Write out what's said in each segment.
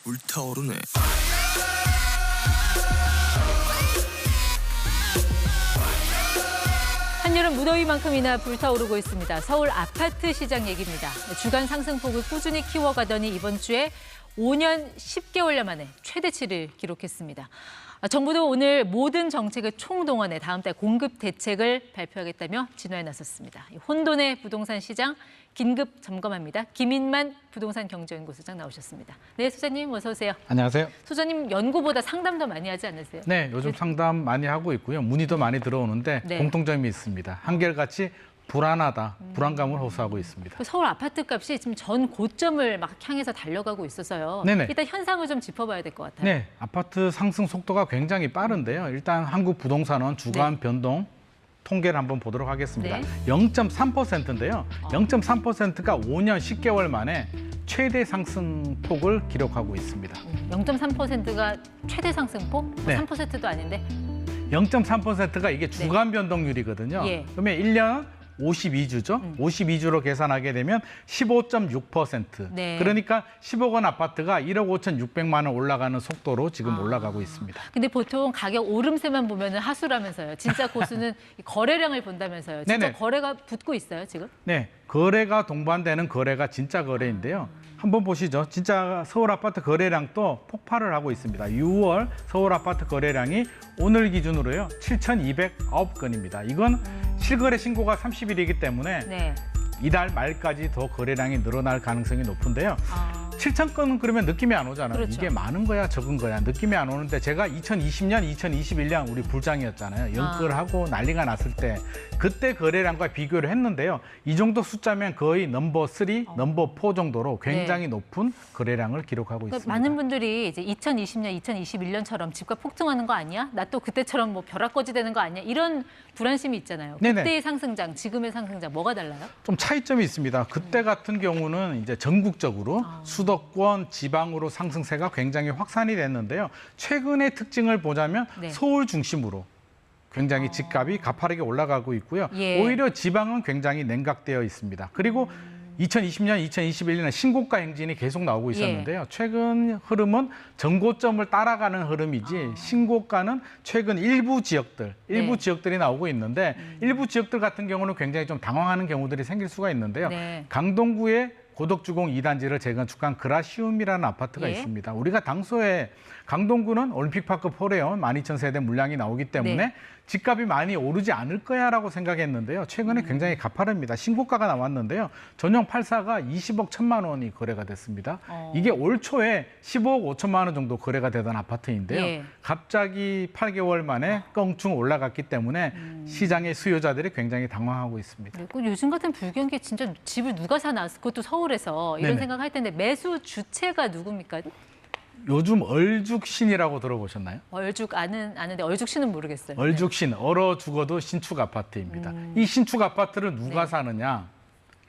불타오르네. 한여름 무더위만큼이나 불타오르고 있습니다. 서울 아파트 시장 얘기입니다. 주간 상승폭을 꾸준히 키워가더니 이번 주에 5년 10개월여 만에 최대치를 기록했습니다. 정부도 오늘 모든 정책을 총동원해 다음 달 공급 대책을 발표하겠다며 진화에 나섰습니다. 혼돈의 부동산 시장 긴급 점검합니다. 김인만 부동산 경제연구소장 나오셨습니다. 네, 소장님 어서 오세요. 안녕하세요. 소장님 연구보다 상담 더 많이 하지 않으세요? 네, 요즘 상담 많이 하고 있고요. 문의도 많이 들어오는데 네. 공통점이 있습니다. 한결같이 불안하다, 불안감을 호소하고 있습니다. 서울 아파트 값이 지금 전 고점을 막 향해서 달려가고 있어서요. 네네. 일단 현상을 좀 짚어봐야 될 것 같아요. 네, 아파트 상승 속도가 굉장히 빠른데요. 일단 한국 부동산원 주간 변동 통계를 한번 보도록 하겠습니다. 네. 0.3%인데요. 0.3%가 5년 10개월 만에 최대 상승폭을 기록하고 있습니다. 0.3%가 최대 상승폭? 네. 3%도 아닌데. 0.3%가 이게 주간 변동률이거든요. 예. 그러면 1년 52주죠. 52주로 계산하게 되면 15.6%. 네. 그러니까 10억 원 아파트가 1억 5,600만 원 올라가는 속도로 지금 올라가고 있습니다. 근데 보통 가격 오름세만 보면 하수라면서요. 진짜 고수는 이 거래량을 본다면서요. 진짜 네네. 거래가 붙고 있어요, 지금? 네, 거래가 동반되는 거래가 진짜 거래인데요. 한번 보시죠. 진짜 서울 아파트 거래량도 폭발을 하고 있습니다. 6월 서울 아파트 거래량이 오늘 기준으로요. 7,209건입니다. 이건 실거래 신고가 30일이기 때문에 네. 이달 말까지 더 거래량이 늘어날 가능성이 높은데요. 7,000건은 그러면 느낌이 안 오잖아요. 그렇죠. 이게 많은 거야, 적은 거야. 느낌이 안 오는데 제가 2020년, 2021년 우리 불장이었잖아요. 연끌하고 난리가 났을 때 그때 거래량과 비교를 했는데요. 이 정도 숫자면 거의 넘버 3, 넘버 4 정도로 굉장히 높은 거래량을 기록하고 그러니까 있습니다. 많은 분들이 이제 2020년, 2021년처럼 집값 폭등하는 거 아니야? 나 또 그때처럼 뭐 벼락거지 되는 거 아니야? 이런 불안심이 있잖아요. 네네. 그때의 상승장, 지금의 상승장 뭐가 달라요? 좀 차이점이 있습니다. 그때 같은 경우는 이제 전국적으로 수도권, 지방으로 상승세가 굉장히 확산이 됐는데요. 최근의 특징을 보자면 네. 서울 중심으로 굉장히 집값이 가파르게 올라가고 있고요. 예. 오히려 지방은 굉장히 냉각되어 있습니다. 그리고 2020년, 2021년에 신고가 행진이 계속 나오고 있었는데요. 최근 흐름은 전고점을 따라가는 흐름이지 신고가는 최근 일부 지역들이 나오고 있는데 일부 지역들 같은 경우는 굉장히 좀 당황하는 경우들이 생길 수가 있는데요. 네. 강동구에 고덕주공 2단지를 재건축한 그라시움이라는 아파트가 예. 있습니다. 우리가 당소에 강동구는 올림픽파크 포레온 12,000세대 물량이 나오기 때문에 네. 집값이 많이 오르지 않을 거야라고 생각했는데요. 최근에 굉장히 가파릅니다. 신고가가 나왔는데요. 전용 84가 20억 1천만 원이 거래가 됐습니다. 이게 올 초에 15억 5천만 원 정도 거래가 되던 아파트인데요. 예. 갑자기 8개월 만에 껑충 올라갔기 때문에 시장의 수요자들이 굉장히 당황하고 있습니다. 그리고 요즘 같은 불경기에 진짜 집을 누가 사나? 그것도 서울에서 이런 네네. 생각할 텐데 매수 주체가 누굽니까? 요즘 얼죽신이라고 들어보셨나요? 얼죽 아는데 얼죽씨는 모르겠어요. 얼죽신, 얼어 죽어도 신축 아파트입니다. 이 신축 아파트를 누가 네. 사느냐?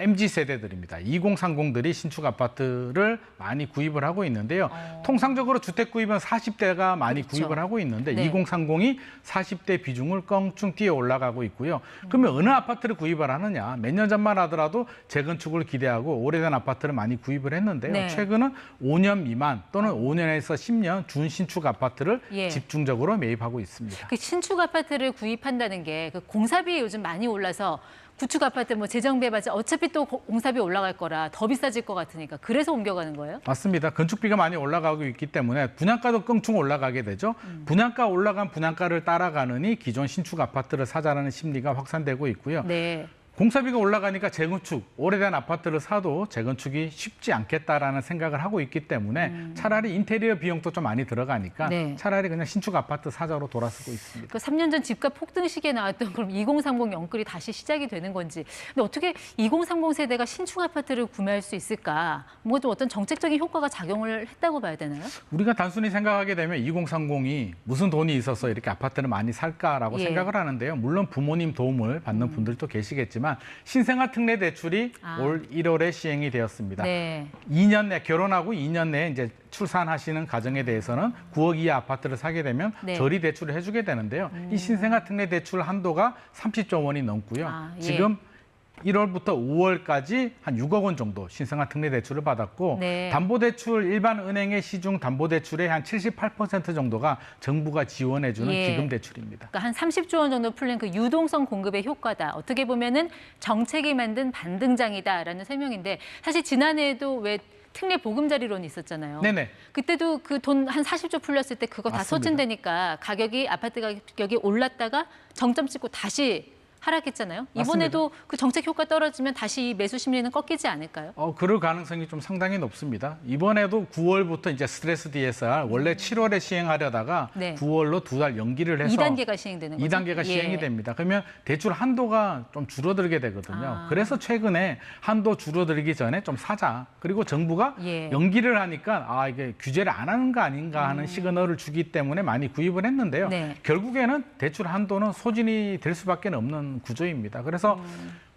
MZ세대들입니다. 2030들이 신축 아파트를 많이 구입을 하고 있는데요. 통상적으로 주택 구입은 40대가 많이 그렇죠. 구입을 하고 있는데 네. 2030이 40대 비중을 껑충 뛰어 올라가고 있고요. 그러면 어느 아파트를 구입을 하느냐? 몇 년 전만 하더라도 재건축을 기대하고 오래된 아파트를 많이 구입을 했는데요. 네. 최근은 5년 미만 또는 5년에서 10년 준신축 아파트를 예. 집중적으로 매입하고 있습니다. 그 신축 아파트를 구입한다는 게 그 공사비 요즘 많이 올라서 구축 아파트 뭐 재정비해봤자 어차피 또 공사비 올라갈 거라 더 비싸질 것 같으니까 그래서 옮겨가는 거예요? 맞습니다. 건축비가 많이 올라가고 있기 때문에 분양가도 껑충 올라가게 되죠. 분양가 올라간 분양가를 따라가느니 기존 신축 아파트를 사자라는 심리가 확산되고 있고요. 네. 공사비가 올라가니까 재건축, 오래된 아파트를 사도 재건축이 쉽지 않겠다라는 생각을 하고 있기 때문에 차라리 인테리어 비용도 좀 많이 들어가니까 네. 차라리 그냥 신축 아파트 사자로 돌아서고 있습니다. 그 3년 전 집값 폭등 시기에 나왔던 그럼 2030 영끌이 다시 시작이 되는 건지. 근데 어떻게 2030 세대가 신축 아파트를 구매할 수 있을까? 뭔가 좀 어떤 정책적인 효과가 작용을 했다고 봐야 되나요? 우리가 단순히 생각하게 되면 2030이 무슨 돈이 있어서 이렇게 아파트를 많이 살까라고 예. 생각을 하는데요. 물론 부모님 도움을 받는 분들도 계시겠지만 신생아 특례 대출이 올 1월에 시행이 되었습니다. 네. 2년 내 결혼하고 2년 내에 이제 출산하시는 가정에 대해서는 9억 이하 아파트를 사게 되면 네. 저리 대출을 해주게 되는데요. 이 신생아 특례 대출 한도가 30조 원이 넘고요. 예. 지금 1월부터 5월까지 한 6억 원 정도 신성한 특례 대출을 받았고 네. 담보대출 일반 은행의 시중 담보대출의 한 78% 정도가 정부가 지원해주는 예. 기금 대출입니다. 그러니까 한 30조 원 정도 풀린 그 유동성 공급의 효과다. 어떻게 보면은 정책이 만든 반등장이다라는 설명인데 사실 지난해에도 왜 특례 보금자리론이 있었잖아요. 네네. 그때도 그 돈 한 40조 풀렸을 때 그거 다 맞습니다. 소진되니까 아파트 가격이 올랐다가 정점 찍고 다시 하락했잖아요. 이번에도 그 정책 효과 떨어지면 다시 이 매수 심리는 꺾이지 않을까요? 그럴 가능성이 좀 상당히 높습니다. 이번에도 9월부터 이제 스트레스 DSR 원래 7월에 시행하려다가 네. 9월로 2달 연기를 해서 2단계가 시행되는 거죠? 2단계가 시행이 예. 됩니다. 그러면 대출 한도가 좀 줄어들게 되거든요. 그래서 최근에 한도 줄어들기 전에 좀 사자. 그리고 정부가 예. 연기를 하니까 이게 규제를 안 하는 거 아닌가 하는 시그널을 주기 때문에 많이 구입을 했는데요. 네. 결국에는 대출 한도는 소진이 될 수밖에 없는 구조입니다. 그래서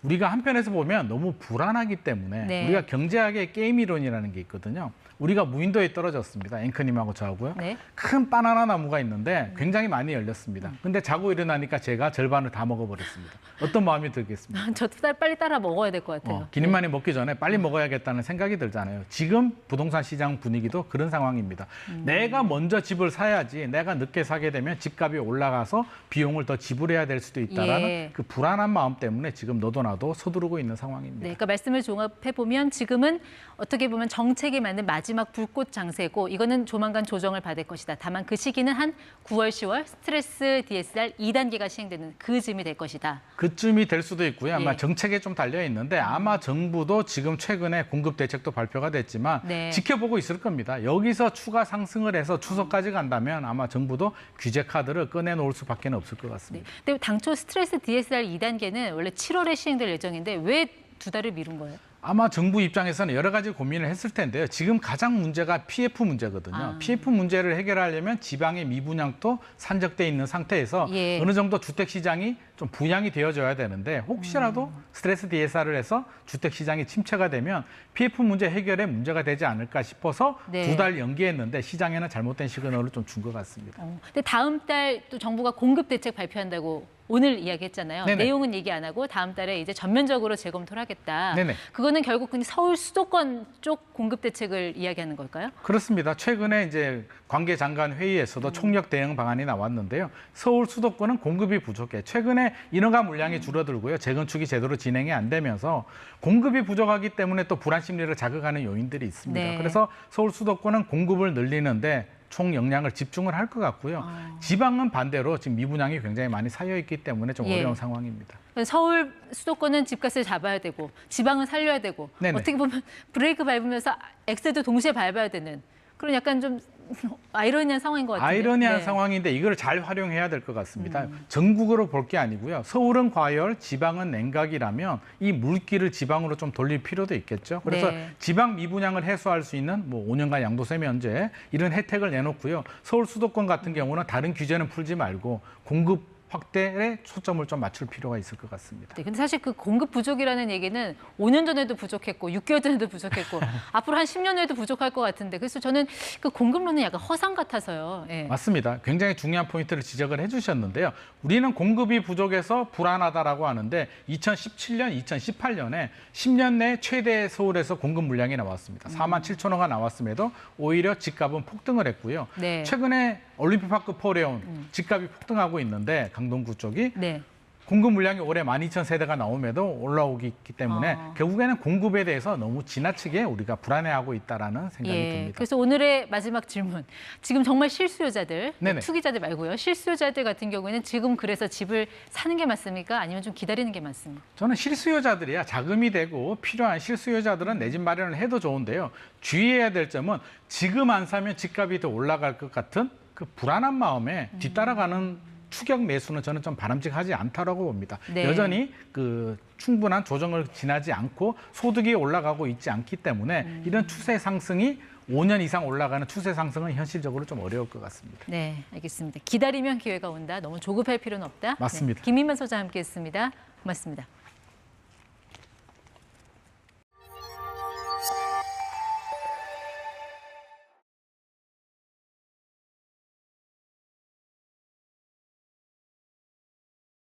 우리가 한편에서 보면 너무 불안하기 때문에 네. 우리가 경제학의 게임 이론이라는 게 있거든요. 우리가 무인도에 떨어졌습니다. 앵커님하고 저하고요. 네. 큰 바나나 나무가 있는데 굉장히 많이 열렸습니다. 근데 자고 일어나니까 제가 절반을 다 먹어버렸습니다. 어떤 마음이 들겠습니까? 저도 빨리 따라 먹어야 될 것 같아요. 기름만이 먹기 전에 빨리 먹어야겠다는 생각이 들잖아요. 지금 부동산 시장 분위기도 그런 상황입니다. 내가 먼저 집을 사야지 내가 늦게 사게 되면 집값이 올라가서 비용을 더 지불해야 될 수도 있다라는 예. 그 불안한 마음 때문에 지금 너도 나도 서두르고 있는 상황입니다. 네, 그러니까 말씀을 종합해 보면 지금은 어떻게 보면 정책이 맞는 마지막 불꽃 장세고 이거는 조만간 조정을 받을 것이다. 다만 그 시기는 한 9월, 10월 스트레스 DSR 2단계가 시행되는 그 즈음이 될 것이다. 그쯤이 될 수도 있고요. 아마 예. 정책에 좀 달려 있는데 아마 정부도 지금 최근에 공급 대책도 발표가 됐지만 네. 지켜보고 있을 겁니다. 여기서 추가 상승을 해서 추석까지 간다면 아마 정부도 규제 카드를 꺼내놓을 수밖에 없을 것 네. 같습니다. 근데 당초 스트레스 DSR 2단계는 원래 7월에 시행될 예정인데 왜 2달을 미룬 거예요? 아마 정부 입장에서는 여러 가지 고민을 했을 텐데요. 지금 가장 문제가 PF 문제거든요. PF 문제를 해결하려면 지방의 미분양도 산적돼 있는 상태에서 예. 어느 정도 주택 시장이 좀 부양이 되어줘야 되는데 혹시라도 스트레스 DSR을 해서 주택 시장이 침체가 되면 PF 문제 해결에 문제가 되지 않을까 싶어서 네. 2달 연기했는데 시장에는 잘못된 시그널을 좀 준 것 같습니다. 근데 다음 달 또 정부가 공급 대책 발표한다고 오늘 이야기했잖아요. 네네. 내용은 얘기 안 하고 다음 달에 이제 전면적으로 재검토를 하겠다. 네네. 그거는 결국 근데 서울 수도권 쪽 공급 대책을 이야기하는 걸까요? 그렇습니다. 최근에 이제 관계 장관 회의에서도 총력 대응 방안이 나왔는데요. 서울 수도권은 공급이 부족해. 최근에 인허가 물량이 줄어들고요. 재건축이 제대로 진행이 안 되면서 공급이 부족하기 때문에 또 불안 심리를 자극하는 요인들이 있습니다. 네. 그래서 서울 수도권은 공급을 늘리는데 총 역량을 집중을 할 것 같고요. 지방은 반대로 지금 미분양이 굉장히 많이 쌓여 있기 때문에 좀 예. 어려운 상황입니다. 서울 수도권은 집값을 잡아야 되고 지방은 살려야 되고 네네. 어떻게 보면 브레이크 밟으면서 엑셀도 동시에 밟아야 되는 그런 약간 좀 아이러니한 상황인 것 같아요. 아이러니한 네. 상황인데 이걸 잘 활용해야 될 것 같습니다. 전국으로 볼 게 아니고요. 서울은 과열, 지방은 냉각이라면 이 물기를 지방으로 좀 돌릴 필요도 있겠죠. 그래서 네. 지방 미분양을 해소할 수 있는 5년간 양도세 면제 이런 혜택을 내놓고요. 서울 수도권 같은 경우는 다른 규제는 풀지 말고 공급 확대에 초점을 좀 맞출 필요가 있을 것 같습니다. 네, 근데 사실 그 공급 부족이라는 얘기는 5년 전에도 부족했고 6개월 전에도 부족했고 앞으로 한 10년 후에도 부족할 것 같은데 그래서 저는 그 공급론은 약간 허상 같아서요. 예. 맞습니다. 굉장히 중요한 포인트를 지적을 해주셨는데요. 우리는 공급이 부족해서 불안하다라고 하는데 2017년, 2018년에 10년 내 최대 서울에서 공급 물량이 나왔습니다. 4만 7천호가 나왔음에도 오히려 집값은 폭등을 했고요. 네. 최근에 올림픽파크 포레온 집값이 폭등하고 있는데 강동구 쪽이 네. 공급 물량이 올해 12,000세대가 나옴에도 올라오기 때문에 결국에는 공급에 대해서 너무 지나치게 우리가 불안해하고 있다라는 생각이 예, 듭니다. 그래서 오늘의 마지막 질문. 지금 정말 실수요자들, 네네. 투기자들 말고요. 실수요자들 같은 경우에는 지금 그래서 집을 사는 게 맞습니까? 아니면 좀 기다리는 게 맞습니까? 저는 실수요자들이야 자금이 되고 필요한 실수요자들은 내 집 마련을 해도 좋은데요. 주의해야 될 점은 지금 안 사면 집값이 더 올라갈 것 같은 그 불안한 마음에 뒤따라가는 추격 매수는 저는 좀 바람직하지 않다라고 봅니다. 네. 여전히 그 충분한 조정을 지나지 않고 소득이 올라가고 있지 않기 때문에 이런 추세 상승이 5년 이상 올라가는 추세 상승은 현실적으로 좀 어려울 것 같습니다. 네, 알겠습니다. 기다리면 기회가 온다. 너무 조급할 필요는 없다. 맞습니다. 네, 김민만 소장 함께했습니다. 고맙습니다.